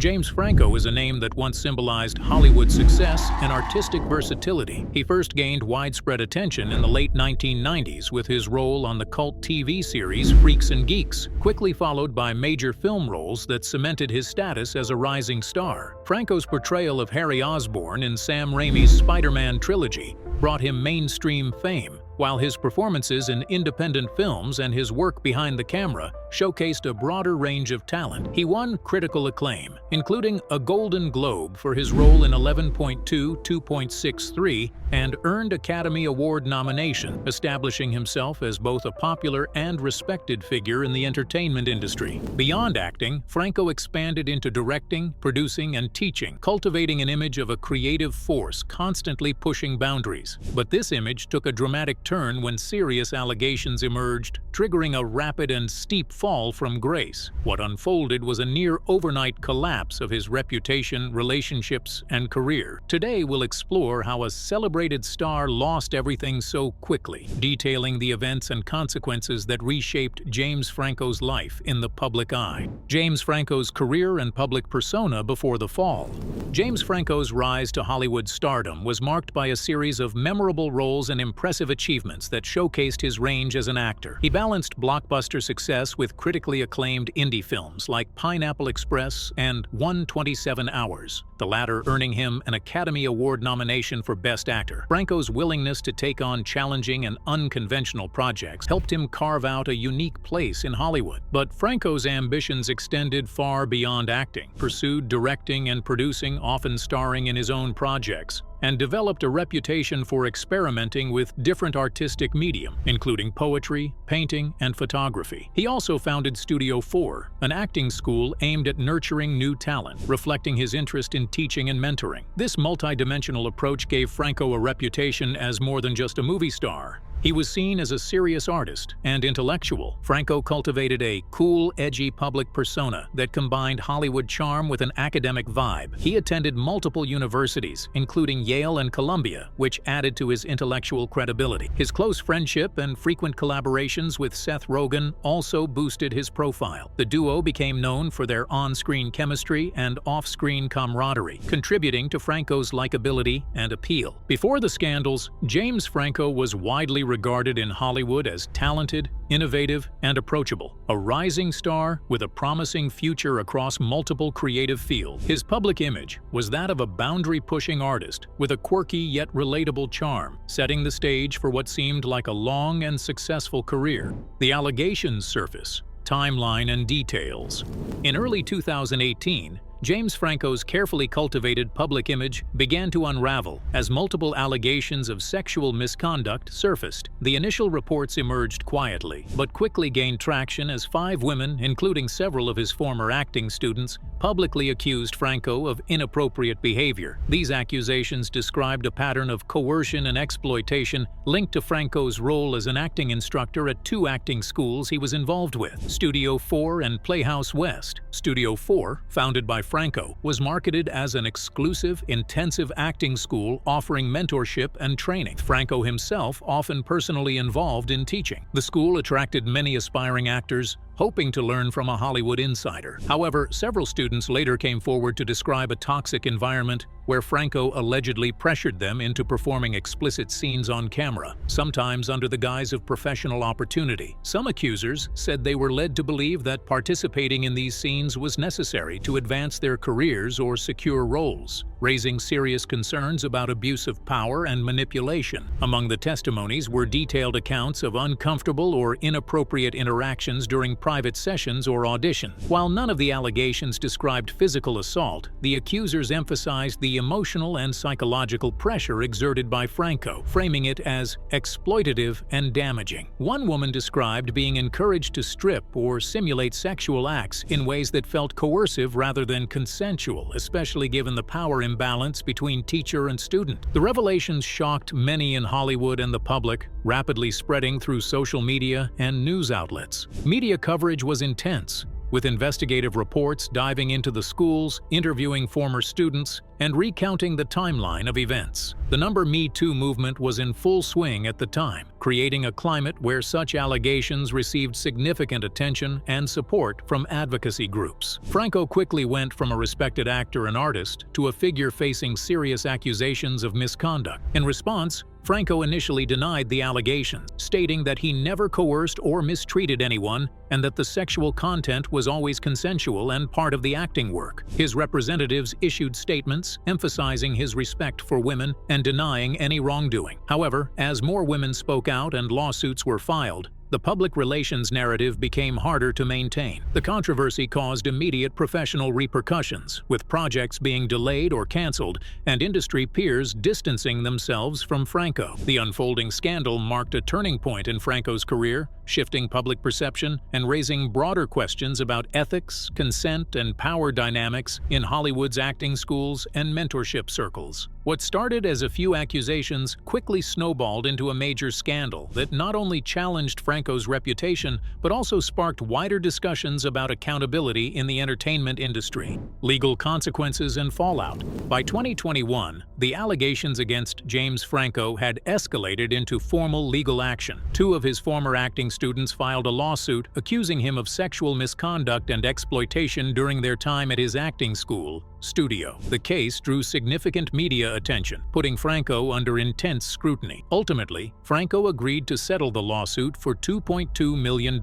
James Franco is a name that once symbolized Hollywood success and artistic versatility. He first gained widespread attention in the late 1990s with his role on the cult TV series Freaks and Geeks, quickly followed by major film roles that cemented his status as a rising star. Franco's portrayal of Harry Osborn in Sam Raimi's Spider-Man trilogy brought him mainstream fame, while his performances in independent films and his work behind the camera showcased a broader range of talent. He won critical acclaim, including a Golden Globe for his role in 11.2 2.63, and earned Academy Award nomination, establishing himself as both a popular and respected figure in the entertainment industry. Beyond acting, Franco expanded into directing, producing, and teaching, cultivating an image of a creative force constantly pushing boundaries. But this image took a dramatic turn when serious allegations emerged, triggering a rapid and steep fall from grace. What unfolded was a near overnight collapse of his reputation, relationships, and career. Today we'll explore how a celebrated star lost everything so quickly, detailing the events and consequences that reshaped James Franco's life in the public eye. James Franco's career and public persona before the fall. James Franco's rise to Hollywood stardom was marked by a series of memorable roles and impressive achievements that showcased his range as an actor. He balanced blockbuster success with critically acclaimed indie films like Pineapple Express and 127 Hours, the latter earning him an Academy Award nomination for Best Actor. Franco's willingness to take on challenging and unconventional projects helped him carve out a unique place in Hollywood. But Franco's ambitions extended far beyond acting, pursued directing and producing, often starring in his own projects, and developed a reputation for experimenting with different artistic medium, including poetry, painting, and photography. He also founded Studio 4, an acting school aimed at nurturing new talent, reflecting his interest in teaching and mentoring. This multidimensional approach gave Franco a reputation as more than just a movie star. He was seen as a serious artist and intellectual. Franco cultivated a cool, edgy public persona that combined Hollywood charm with an academic vibe. He attended multiple universities, including Yale and Columbia, which added to his intellectual credibility. His close friendship and frequent collaborations with Seth Rogen also boosted his profile. The duo became known for their on-screen chemistry and off-screen camaraderie, contributing to Franco's likability and appeal. Before the scandals, James Franco was widely regarded in Hollywood as talented, innovative, and approachable, a rising star with a promising future across multiple creative fields. His public image was that of a boundary-pushing artist with a quirky yet relatable charm, setting the stage for what seemed like a long and successful career. The allegations surface, timeline and details. In early 2018, James Franco's carefully cultivated public image began to unravel as multiple allegations of sexual misconduct surfaced. The initial reports emerged quietly, but quickly gained traction as 5 women, including several of his former acting students, publicly accused Franco of inappropriate behavior. These accusations described a pattern of coercion and exploitation linked to Franco's role as an acting instructor at 2 acting schools he was involved with, Studio 4 and Playhouse West. Studio 4, founded by Franco, was marketed as an exclusive, intensive acting school offering mentorship and training. Franco himself often personally involved in teaching. The school attracted many aspiring actors, hoping to learn from a Hollywood insider. However, several students later came forward to describe a toxic environment where Franco allegedly pressured them into performing explicit scenes on camera, sometimes under the guise of professional opportunity. Some accusers said they were led to believe that participating in these scenes was necessary to advance their careers or secure roles, raising serious concerns about abuse of power and manipulation. Among the testimonies were detailed accounts of uncomfortable or inappropriate interactions during private sessions or auditions. While none of the allegations described physical assault, the accusers emphasized the emotional and psychological pressure exerted by Franco, framing it as exploitative and damaging. One woman described being encouraged to strip or simulate sexual acts in ways that felt coercive rather than consensual, especially given the power imbalance between teacher and student. The revelations shocked many in Hollywood and the public, rapidly spreading through social media and news outlets. Media coverage was intense, with investigative reports diving into the schools, interviewing former students, and recounting the timeline of events. The Me Too movement was in full swing at the time, creating a climate where such allegations received significant attention and support from advocacy groups. Franco quickly went from a respected actor and artist to a figure facing serious accusations of misconduct. In response, Franco initially denied the allegations, stating that he never coerced or mistreated anyone and that the sexual content was always consensual and part of the acting work. His representatives issued statements emphasizing his respect for women and denying any wrongdoing. However, as more women spoke out and lawsuits were filed, the public relations narrative became harder to maintain. The controversy caused immediate professional repercussions, with projects being delayed or canceled and industry peers distancing themselves from Franco. The unfolding scandal marked a turning point in Franco's career, shifting public perception and raising broader questions about ethics, consent, and power dynamics in Hollywood's acting schools and mentorship circles. What started as a few accusations quickly snowballed into a major scandal that not only challenged Franco's reputation but also sparked wider discussions about accountability in the entertainment industry, legal consequences, and fallout. By 2021, the allegations against James Franco had escalated into formal legal action. Two of his former acting students filed a lawsuit accusing him of sexual misconduct and exploitation during their time at his acting school, studio. The case drew significant media attention, putting Franco under intense scrutiny. Ultimately, Franco agreed to settle the lawsuit for $2.2 million,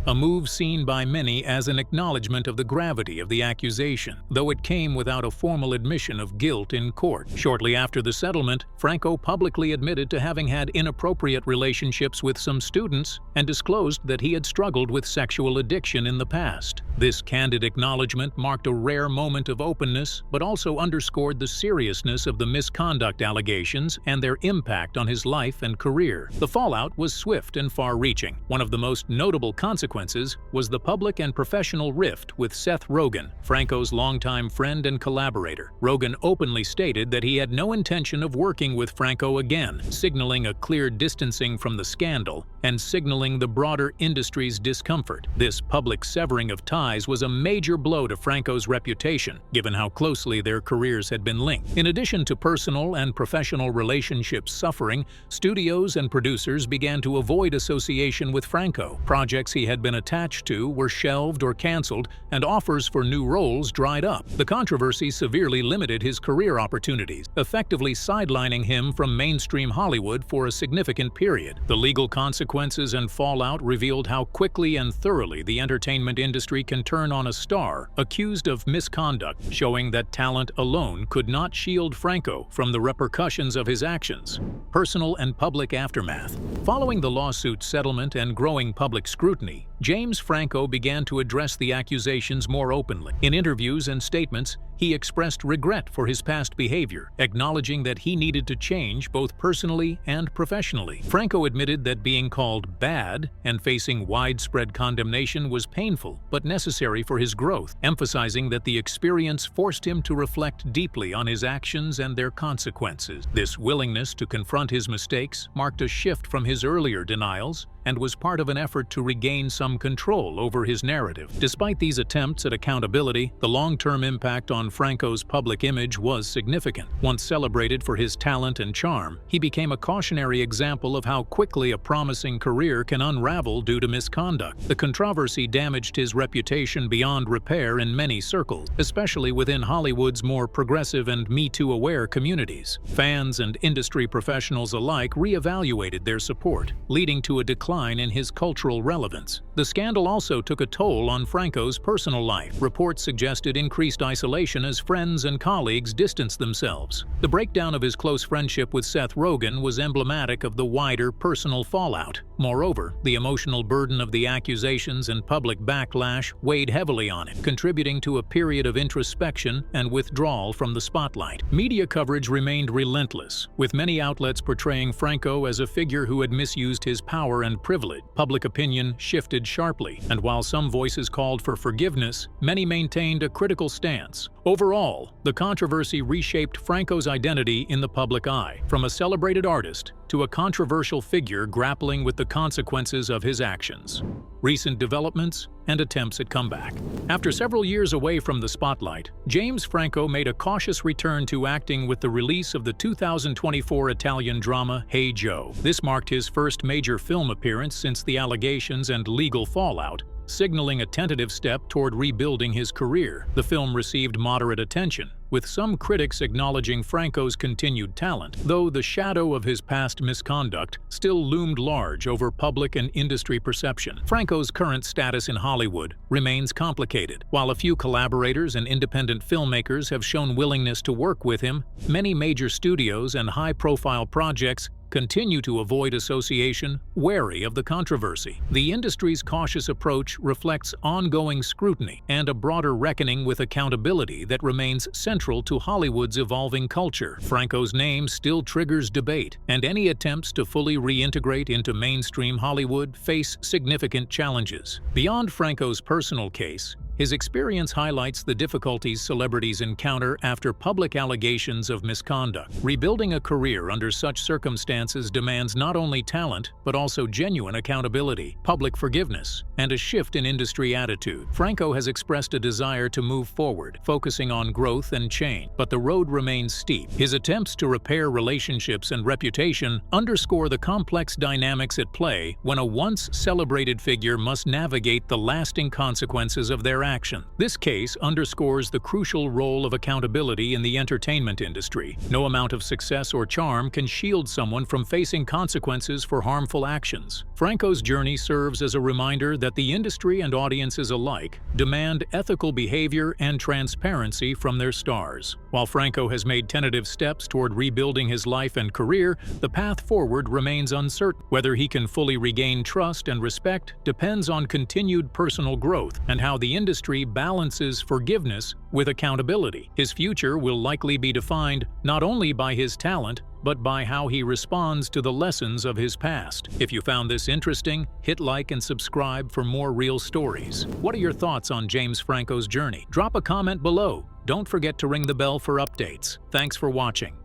a move seen by many as an acknowledgement of the gravity of the accusation, though it came without a formal admission of guilt in court. Shortly after the settlement, Franco publicly admitted to having had inappropriate relationships with some students and disclosed that he had struggled with sexual addiction in the past. This candid acknowledgement marked a rare moment of openness, but also underscored the seriousness of the misconduct allegations and their impact on his life and career. The fallout was swift and far-reaching. One of the most notable consequences was the public and professional rift with Seth Rogen, Franco's longtime friend and collaborator. Rogen openly stated that he had no intention of working with Franco again, signaling a clear distancing from the scandal and signaling the broader industry's discomfort. This public severing of ties was a major blow to Franco's reputation, given how closely their careers had been linked. In addition to personal and professional relationships suffering, studios and producers began to avoid association with Franco. Projects he had been attached to were shelved or canceled, and offers for new roles dried up. The controversy severely limited his career opportunities, effectively sidelining him from mainstream Hollywood for a significant period. The legal consequences and fallout revealed how quickly and thoroughly the entertainment industry can turn on a star accused of misconduct, showing that talent alone could not shield Franco from the repercussions of his actions. Personal and public aftermath. Following the lawsuit settlement and growing public scrutiny, James Franco began to address the accusations more openly. In interviews and statements, he expressed regret for his past behavior, acknowledging that he needed to change both personally and professionally. Franco admitted that being called bad and facing widespread condemnation was painful but necessary for his growth, emphasizing that the experience forced him to reflect deeply on his actions and their consequences. This willingness to confront his mistakes marked a shift from his earlier denials and was part of an effort to regain some control over his narrative. Despite these attempts at accountability, the long-term impact on Franco's public image was significant. Once celebrated for his talent and charm, he became a cautionary example of how quickly a promising career can unravel due to misconduct. The controversy damaged his reputation beyond repair in many circles, especially within Hollywood's more progressive and Me Too-aware communities. Fans and industry professionals alike reevaluated their support, leading to a decline in his cultural relevance. The scandal also took a toll on Franco's personal life. Reports suggested increased isolation as friends and colleagues distanced themselves. The breakdown of his close friendship with Seth Rogen was emblematic of the wider personal fallout. Moreover, the emotional burden of the accusations and public backlash weighed heavily on him, contributing to a period of introspection and withdrawal from the spotlight. Media coverage remained relentless, with many outlets portraying Franco as a figure who had misused his power and privilege. Public opinion shifted sharply, and while some voices called for forgiveness, many maintained a critical stance. Overall, the controversy reshaped Franco's identity in the public eye, from a celebrated artist to a controversial figure grappling with the consequences of his actions. Recent developments and attempts at comeback. After several years away from the spotlight, James Franco made a cautious return to acting with the release of the 2024 Italian drama Hey Joe. This marked his first major film appearance since the allegations and legal fallout, signaling a tentative step toward rebuilding his career. The film received moderate attention, with some critics acknowledging Franco's continued talent, though the shadow of his past misconduct still loomed large over public and industry perception. Franco's current status in Hollywood remains complicated. While a few collaborators and independent filmmakers have shown willingness to work with him, many major studios and high-profile projects continue to avoid association, wary of the controversy. The industry's cautious approach reflects ongoing scrutiny and a broader reckoning with accountability that remains central to Hollywood's evolving culture. Franco's name still triggers debate, and any attempts to fully reintegrate into mainstream Hollywood face significant challenges. Beyond Franco's personal case, his experience highlights the difficulties celebrities encounter after public allegations of misconduct. Rebuilding a career under such circumstances demands not only talent, but also genuine accountability, public forgiveness, and a shift in industry attitude. Franco has expressed a desire to move forward, focusing on growth and change, but the road remains steep. His attempts to repair relationships and reputation underscore the complex dynamics at play when a once celebrated figure must navigate the lasting consequences of their action. This case underscores the crucial role of accountability in the entertainment industry. No amount of success or charm can shield someone from facing consequences for harmful actions. Franco's journey serves as a reminder that the industry and audiences alike demand ethical behavior and transparency from their stars. While Franco has made tentative steps toward rebuilding his life and career, the path forward remains uncertain. Whether he can fully regain trust and respect depends on continued personal growth and how the industry balances forgiveness with accountability. His future will likely be defined not only by his talent, but by how he responds to the lessons of his past. If you found this interesting, hit like and subscribe for more real stories. What are your thoughts on James Franco's journey? Drop a comment below. Don't forget to ring the bell for updates. Thanks for watching.